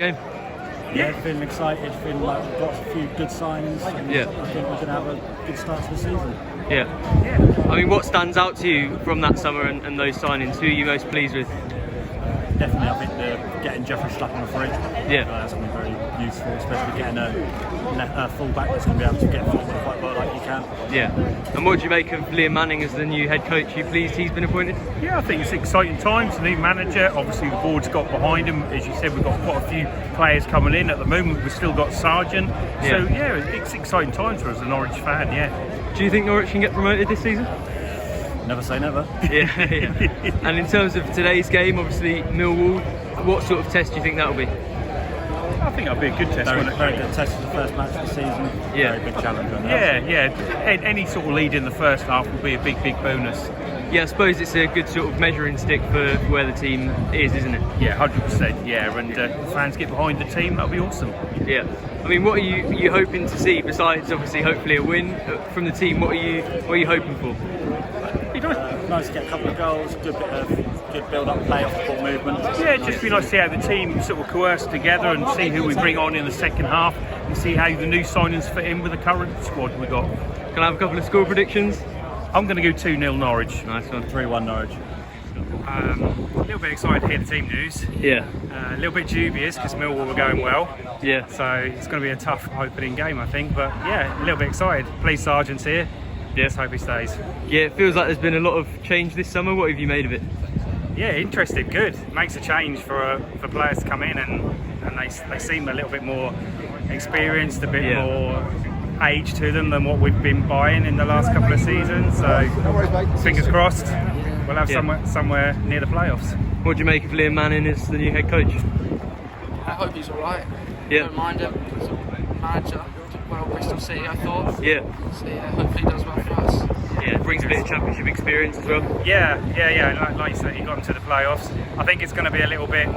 Game. Yeah, feeling excited, feeling like we've got a few good signings. And Yeah. I think we're going to have a good start to the season. Yeah. I mean, what stands out to you from that summer and those signings? Who are you most pleased with? Definitely, I think getting Jeffrey Schlupp on the free. Yeah. That's going to be very useful, especially getting a full-back that's going to be able to get forward quite well like you can. Yeah. And what do you make of Liam Manning as the new head coach? Are you pleased he's been appointed? Yeah, I think it's exciting times. New manager, obviously the board's got behind him. As you said, we've got quite a few players coming in. At the moment, we've still got Sargent. So yeah, it's exciting times for us, a Norwich fan. Yeah. Do you think Norwich can get promoted this season? Never say never. Yeah. And in terms of today's game, obviously Millwall, what sort of test do you think that'll be? I think that'll be a good test. Very good test for the first match of the season. Yeah. Very big challenge. Yeah. Any sort of lead in the first half will be a big bonus. Yeah, I suppose it's a good sort of measuring stick for where the team is, isn't it? Yeah, 100%. Yeah, and fans get behind the team. That'll be awesome. Yeah. I mean, what are you hoping to see besides obviously hopefully a win from the team? What are you hoping for? Nice to get a couple of goals, good build-up play off the ball movement. Yeah, it'd just be nice to see how the team sort of coerce together and see who we bring on in the second half and see how the new signings fit in with the current squad we got. Can I have a couple of score predictions? I'm going to go 2-0 Norwich. Nice one. 3-1 Norwich. A little bit excited to hear the team news. Yeah. A little bit dubious because Millwall were going well. Yeah. So it's going to be a tough opening game, I think. But yeah, a little bit excited. Please, Sargent's here. Yeah. Let's hope he stays. Yeah, it feels like there's been a lot of change this summer. What have you made of it? Yeah, interesting. Good. Makes a change for players to come in and they seem a little bit more experienced, a bit more age to them than what we've been buying in the last couple of seasons. So fingers crossed, we'll have somewhere near the playoffs. What do you make of Liam Manning as the new head coach? I hope he's alright. Yeah. Don't mind him. He's a manager. Did well Bristol City, I thought. Yeah. So yeah, hopefully he does well for us. Yeah, brings a bit of championship experience as well. Yeah. Like you said, he got into the playoffs. I think it's going to be a little bit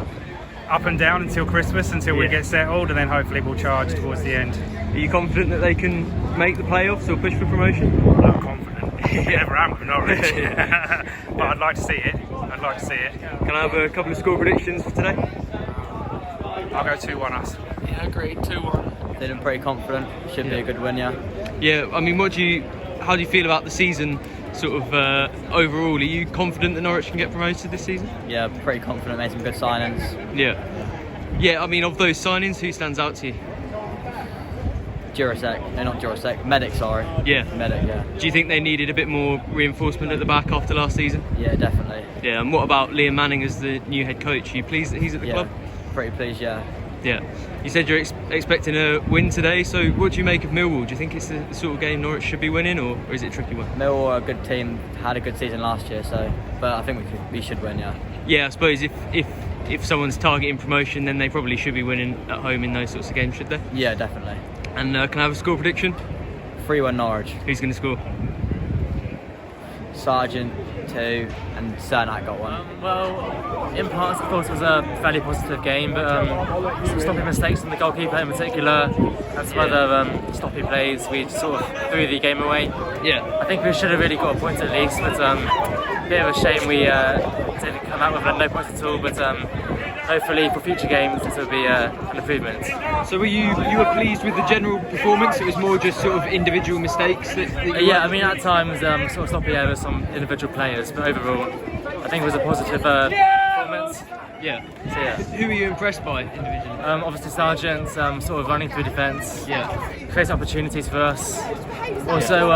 up and down until Christmas, until we get settled, and then hopefully we'll charge towards the end. Are you confident that they can make the playoffs or push for promotion? I'm confident. You never am with Norwich. But I'd like to see it. Can I have a couple of score predictions for today? I'll go 2-1 us. Yeah, agreed. 2-1. Feeling pretty confident. Should be a good win, yeah. Yeah, I mean, how do you feel about the season sort of overall? Are you confident that Norwich can get promoted this season? Yeah, pretty confident. Made some good signings. Yeah, I mean, of those signings, who stands out to you? Medic, sorry. Yeah. Medic, yeah. Do you think they needed a bit more reinforcement at the back after last season? Yeah, definitely. Yeah, and what about Liam Manning as the new head coach? Are you pleased that he's at the club? Pretty pleased, yeah. Yeah. You said you're expecting a win today, so what do you make of Millwall? Do you think it's the sort of game Norwich should be winning, or is it a tricky one? Millwall are a good team, had a good season last year, but I think we should win, yeah. Yeah, I suppose if someone's targeting promotion, then they probably should be winning at home in those sorts of games, should they? Yeah, definitely. And can I have a score prediction? 3-1 Norwich. Who's going to score? Sargent, 2, and Cernak got 1. Well, in parts, of course, it was a fairly positive game, but some stopping mistakes from the goalkeeper in particular, and some other stoppy plays, we sort of threw the game away. Yeah. I think we should have really got a point at least, but a bit of a shame we didn't come out with no points at all, but hopefully for future games this will be an improvement. So you were pleased with the general performance? It was more just sort of individual mistakes that you I mean at times sort of sloppy over some individual players, but overall I think it was a positive performance. Yeah. So yeah. Who were you impressed by individually? Obviously Sargent, sort of running through defence. Yeah. Creates opportunities for us. Also,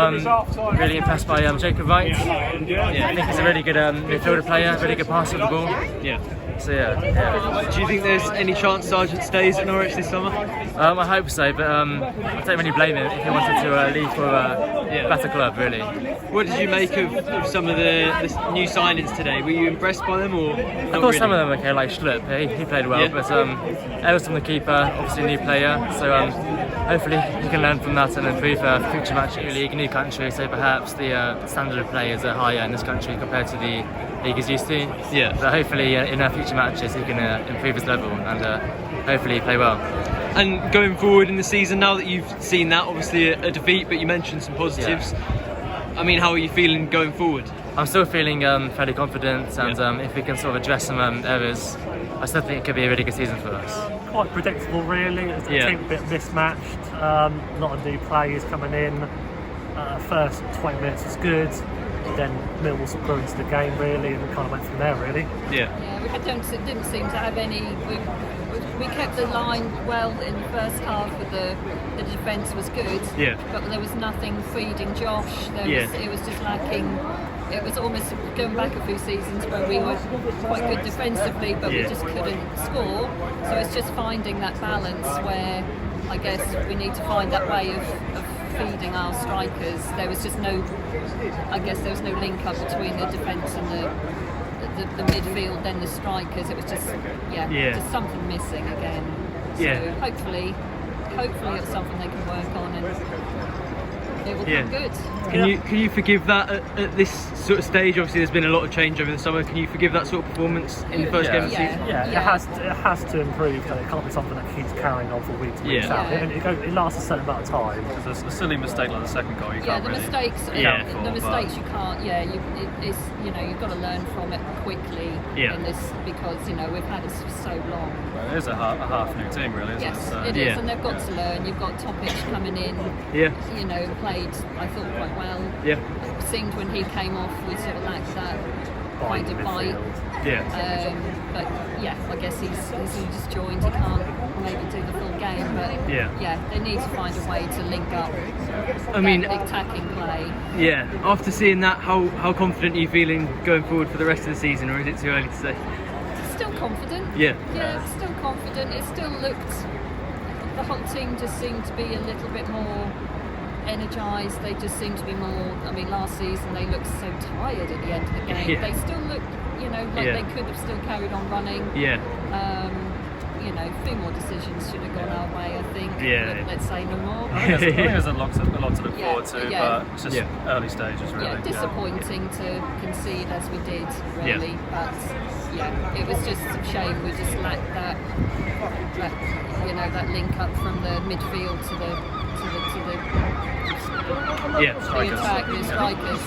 really impressed by Jacob Wright. I think he's a really good midfielder player, really good passer of the ball. Yeah. So yeah. Do you think there's any chance Sargent stays at Norwich this summer? I hope so, but I don't really blame him if he wanted to leave for a better club, really. What did you make of some of the new signings today? Were you impressed by them, or? I thought some of them were okay, like Schlupp, he played well, but Elson, the keeper, obviously a new player, so hopefully he can learn from that and improve future match at league, new country, so perhaps the standard of play is higher in this country compared to the league is used to. Yeah. So hopefully in our future matches he can improve his level and hopefully play well. And going forward in the season, now that you've seen that, obviously a defeat, but you mentioned some positives. I mean, how are you feeling going forward? I'm still feeling fairly confident, and if we can sort of address some errors, I still think it could be a really good season for us. Quite predictable, really. It's a team a bit mismatched. A lot of new players coming in. First 20 minutes was good. Then Millwall sort of grew into the game, really, and kind of went from there, really. Yeah. Yeah, we didn't seem to have any. We kept the line well in the first half, with the defence was good. Yeah. But there was nothing feeding Josh. It was just lacking. It was almost going back a few seasons where we were quite good defensively, but we just couldn't score. So it's just finding that balance where I guess we need to find that way of feeding our strikers. There was just no link up between the defence and the midfield, then the strikers. It was just just something missing again. So hopefully it's something they can work on and it will come good. Can you forgive that at this sort of stage? Obviously, there's been a lot of change over the summer. Can you forgive that sort of performance in the first game of the season? It has to improve. It can't be something that keeps carrying on for weeks and weeks out. It lasts a certain amount of time. Because a silly mistake like the second goal, you can't really mistakes. The mistakes you can't. You've got to learn from it quickly. In this, because we've had it for so long. Well, it is a half new team, really, isn't it? It is, and they've got to learn. You've got Topic coming in. Played, I thought, quite well. It seemed when he came off, we sort of lacked that kind of bite. But I guess he's just joined. He can't maybe do the full game, but they need to find a way to link up. Attacking play. After seeing that, how confident are you feeling going forward for the rest of the season, or is it too early to say? Still confident. Still confident. It still looked. The whole team just seemed to be a little bit more energised. They just seemed to be more. Last season they looked so tired at the end of the game. They still looked, they could have still carried on running. A few more decisions should have gone our way, I think. Let's say no more. I think there's a lot to look forward to, but it's just early stages, really. Disappointing to concede as we did, really. But it was just a shame we just lacked that link up from the midfield to the attack, the strikers.